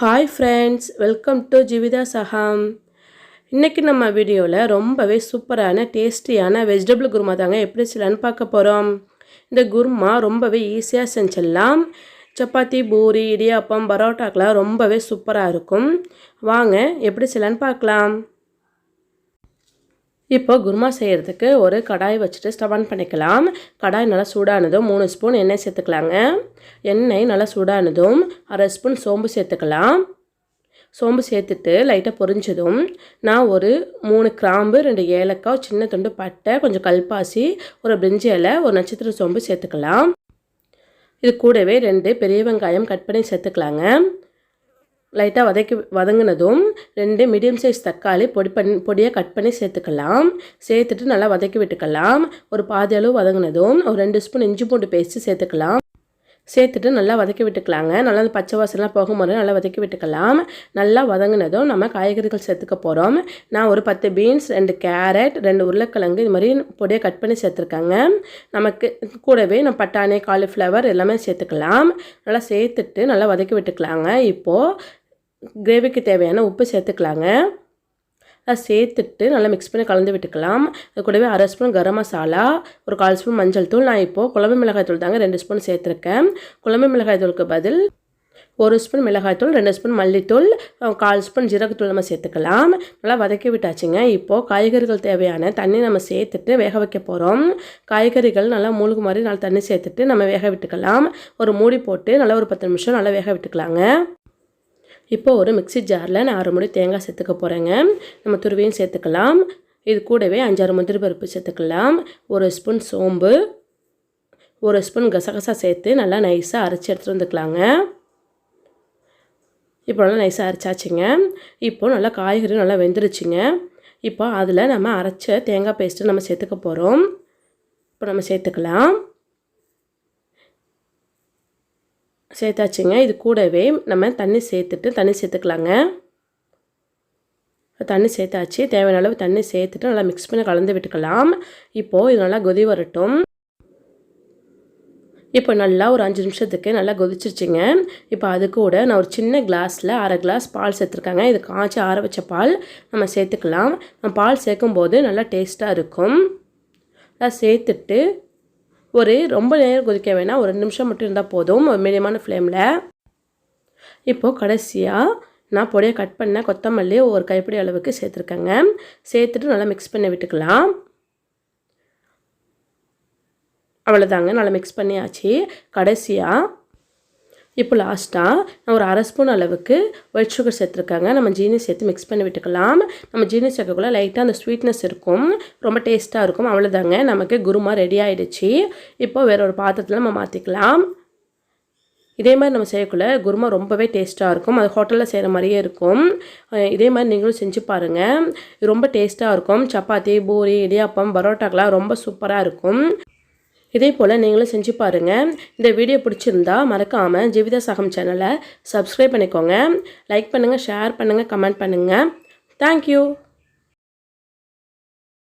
Hi friends, welcome to Jeevitha சஹாம். இன்னைக்கு நம்ம வீடியோவில் ரொம்பவே சூப்பரான டேஸ்டியான வெஜிடபிள் குருமா தாங்க எப்படி செய்யலான்னு பார்க்க போகிறோம். இந்த குருமா ரொம்பவே ஈஸியாக செஞ்சிடலாம். சப்பாத்தி, பூரி, இடியாப்பம், பரோட்டாக்கெலாம் ரொம்பவே சூப்பராக இருக்கும். வாங்க எப்படி செய்யலான்னு பார்க்கலாம். இப்போ குருமா செய்கிறதுக்கு ஒரு கடாய் வச்சுட்டு ஸ்டவ் ஆன் பண்ணிக்கலாம். கடாய் நல்லா சூடானதும் 3 ஸ்பூன் எண்ணெய் சேர்த்துக்கலாங்க. எண்ணெய் நல்லா சூடானதும் 1/2 ஸ்பூன் சோம்பு சேர்த்துக்கலாம். சோம்பு சேர்த்துட்டு லைட்டாக பொரிஞ்சதும் நான் ஒரு 3 கிராம்பு, 2 ஏலக்காய், சின்ன துண்டு பட்டை, கொஞ்சம் கல்பாசி, ஒரு பிரிஞ்சி இலை, ஒரு நட்சத்திர சோம்பு சேர்த்துக்கலாம். இது கூடவே 2 பெரிய வெங்காயம் கட் பண்ணி சேர்த்துக்கலாங்க. லைட்டாக வதங்கினதும் 2 மீடியம் சைஸ் தக்காளி பொடியாக கட் பண்ணி சேர்த்துக்கலாம். சேர்த்துட்டு நல்லா வதக்கி விட்டுக்கலாம். ஒரு பாதி அளவு வதங்கினதும் ஒரு 2 ஸ்பூன் இஞ்சி பூண்டு பேஸ்ட்டு சேர்த்துக்கலாம். சேர்த்துட்டு நல்லா வதக்கி விட்டுக்கலாங்க. நல்லா அந்த பச்சை வாசனைலாம் போகும்போது நல்லா வதக்கி விட்டுக்கலாம். நல்லா வதங்கினதும் நம்ம காய்கறிகள் சேர்த்துக்க போகிறோம். நான் ஒரு 10 பீன்ஸ், 2 கேரட், 2 உருளைக்கிழங்கு இது மாதிரி பொடியாக கட் பண்ணி சேர்த்துருக்கேங்க. நமக்கு கூடவே நம்ம பட்டாணி, காலிஃப்ளவர் எல்லாமே சேர்த்துக்கலாம். நல்லா சேர்த்துட்டு நல்லா வதக்கி விட்டுக்கலாங்க. இப்போது கிரேவிக்கு தேவையான உப்பு சேர்த்துக்கலாங்க. அதை சேர்த்துட்டு நல்லா மிக்ஸ் பண்ணி கலந்து விட்டுக்கலாம். அது கூடவே 1/2 ஸ்பூன் கரம் மசாலா, ஒரு 1/4 ஸ்பூன் மஞ்சள் தூள். நான் இப்போது குழம்பு மிளகாய் தூள் தாங்க 2 ஸ்பூன் சேர்த்துருக்கேன். குழம்பு மிளகாய் தூளுக்கு பதில் 1 ஸ்பூன் மிளகாய் தூள், 2 ஸ்பூன் மல்லித்தூள், 1/4 ஸ்பூன் ஜீரகத்தூள் நம்ம சேர்த்துக்கலாம். நல்லா வதக்கி விட்டாச்சுங்க. இப்போது காய்கறிகள் தேவையான தண்ணி நம்ம சேர்த்துட்டு வேக வைக்க போகிறோம். காய்கறிகள் நல்லா மூழ்கு மாதிரி நல்லா தண்ணி சேர்த்துட்டு நம்ம வேக விட்டுக்கலாம். ஒரு மூடி போட்டு நல்லா ஒரு 10 நிமிஷம் நல்லா வேக விட்டுக்கலாங்க. இப்போ ஒரு மிக்ஸி ஜாரில் நான் 1/2 மூடி தேங்காய் சேர்த்துக்க போகிறேங்க. நம்ம துருவியும் சேர்த்துக்கலாம். இது கூடவே 5-6 முந்திரி பருப்பு சேர்த்துக்கலாம். 1 ஸ்பூன் சோம்பு, 1 ஸ்பூன் கசகசா சேர்த்து நல்லா நைஸாக அரைச்சி எடுத்துகிட்டு வந்துக்கலாங்க. இப்போ நல்லா நைஸாக அரைச்சாச்சுங்க. இப்போது நல்லா காய்கறி நல்லா வெந்துருச்சுங்க. இப்போ அதில் நம்ம அரைச்ச தேங்காய் பேஸ்ட்டு நம்ம சேர்த்துக்க போகிறோம். இப்போ நம்ம சேர்த்துக்கலாம். சேர்த்தாச்சுங்க. இது கூடவே நம்ம தண்ணி சேர்த்துக்கலாங்க. தண்ணி சேர்த்தாச்சு. தேவையான அளவு தண்ணி சேர்த்துட்டு நல்லா மிக்ஸ் பண்ணி கலந்து விட்டுக்கலாம். இப்போது இது நல்லா கொதி வரட்டும். இப்போ நல்லா ஒரு 5 நிமிஷத்துக்கு நல்லா கொதிச்சிருச்சுங்க. இப்போ அது கூட நான் ஒரு சின்ன கிளாஸில் 1/2 கிளாஸ் பால் சேர்த்துருக்காங்க. இது காய்ச்சி ஆற வச்ச பால் நம்ம சேர்த்துக்கலாம். நம்ம பால் சேர்க்கும்போது நல்லா டேஸ்ட்டாக இருக்கும். நல்லா சேர்த்துட்டு ரொம்ப நேரம் கொதிக்க வேணாம், ஒரு 2 நிமிஷம் மட்டும் இருந்தால் போதும், ஒரு மீடியமான ஃப்ளேமில். இப்போது கடைசியாக நான் பொடியை கட் பண்ண கொத்தமல்லி ஒரு கைப்பிடி அளவுக்கு சேர்த்துருக்கேங்க. சேர்த்துட்டு நல்லா மிக்ஸ் பண்ணி விட்டுக்கலாம். அவ்வளோதாங்க, நல்லா மிக்ஸ் பண்ணியாச்சு. கடைசியாக இப்போ லாஸ்ட்டாக நான் ஒரு 1/2 ஸ்பூன் அளவுக்கு ஒயிட் சுகர் சேர்த்துருக்காங்க. நம்ம ஜீனி சேர்த்து மிக்ஸ் பண்ணி விட்டுக்கலாம். நம்ம ஜீனி சேர்க்கக்குள்ள லைட்டாக அந்த ஸ்வீட்னஸ் இருக்கும், ரொம்ப டேஸ்ட்டாக இருக்கும். அவ்வளோதாங்க, நமக்கு குருமா ரெடி ஆகிடுச்சு. இப்போ வேற ஒரு பாத்திரத்தில் நம்ம மாற்றிக்கலாம். இதே மாதிரி நம்ம செய்யக்குள்ள குருமா ரொம்பவே டேஸ்ட்டாக இருக்கும். அது ஹோட்டலில் செய்கிற மாதிரியே இருக்கும். இதே மாதிரி நீங்களும் செஞ்சு பாருங்கள். ரொம்ப டேஸ்ட்டாக இருக்கும். சப்பாத்தி, பூரி, இடியாப்பம், பரோட்டாக்கெலாம் ரொம்ப சூப்பராக இருக்கும். இதே போல் நீங்களும் செஞ்சு பாருங்கள். இந்த வீடியோ பிடிச்சிருந்தா மறக்காமல் ஜீவிதா சகம் சேனலை சப்ஸ்கிரைப் பண்ணிக்கோங்க. லைக் பண்ணுங்கள், ஷேர் பண்ணுங்கள், கமெண்ட் பண்ணுங்கள். தேங்க்யூ.